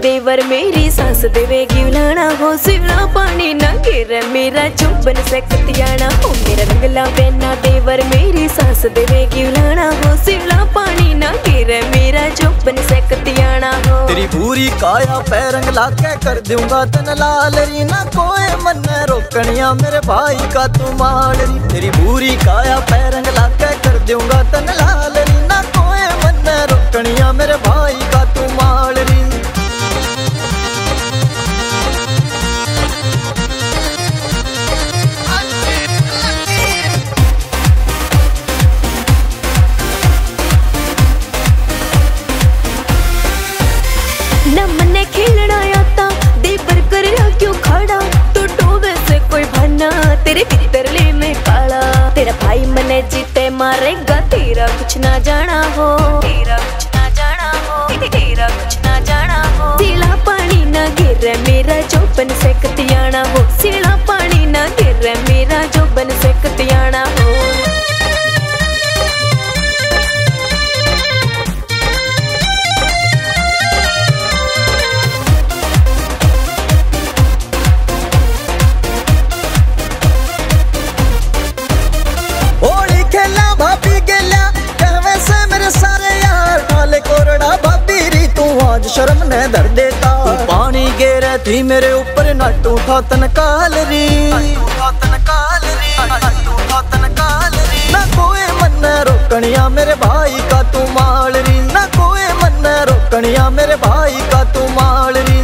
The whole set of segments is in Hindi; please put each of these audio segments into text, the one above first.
देवर मेरी सांस देवेगी उलाना हो। सिवला पानी ना गिरे मेरा चुंबन से कतियाना हो। मेरा रंगला बेना देवर मेरी सांस देवेगी उलाना हो। सिवला पानी ना गिरे मेरा चुंबन से कतियाना हो। तेरी पूरी काया पैरंग लाके कर दूंगा तन लाल री। ना कोई मन रोकनिया मेरे भाई का तू मालरी। तेरी पूरी काया पैरंग लाके कर दूंगा तन लाल री। ना कोई मन रोकनिया मेरे भाई का तू मालरी। न मने खेलना आता देवर कर क्यों खड़ा। तो डोबे से कोई भरना तेरे भीतर ले में काला। तेरा भाई मने जीते मारेगा तेरा कुछ ना जाना हो। तेरा कुछ ना जाना हो। तेरा कुछ ना जाना हो। सिला पानी ना गिरे मेरा जोबन से कतियाना हो। सिला पानी ना गिरे मेरा जोबन से कतियाना हो। शर्म ने धर देता पानी गेरे थी मेरे ऊपर नट उठा तन कालरी। ना कोई मन रोकनिया मेरे भाई का तू मालरी। ना कोई मन रोकनिया मेरे भाई का तू मालरी।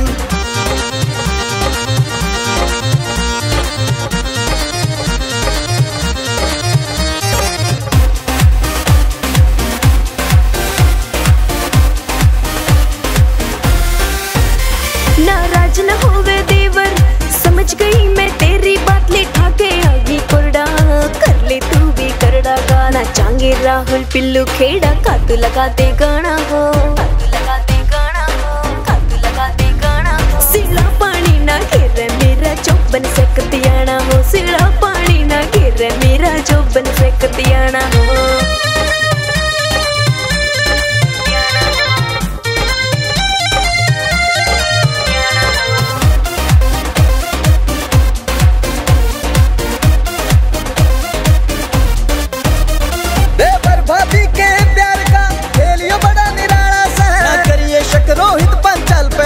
नाराज न होवे देवर समझ गई मैं तेरी बात। ले ठाके आगी कोरडा कर ले तू भी करड़ा। गाना चांगे राहुल पिल्लू खेड़ा कातू लगा दे गाना हो। कातू लगा दे गाना हो। कातू लगा दे गाना हो। सिला पानी ना गिरे मेरा जोबन से कतियाना हो। सिला पानी ना गिरे मेरा जोबन से कतियाना हो।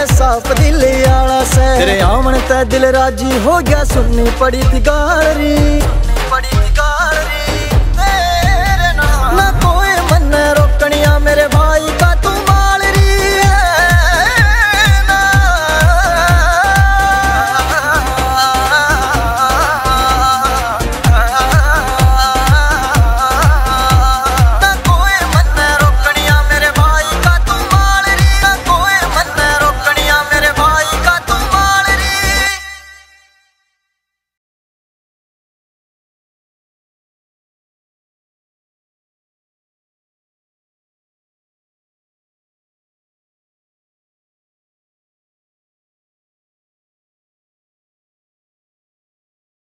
साफ दिल आला से तेरे आमन ते दिल राजी हो गया। सुननी पड़ी थी गारी। ना कोई मन रोकनिया मेरे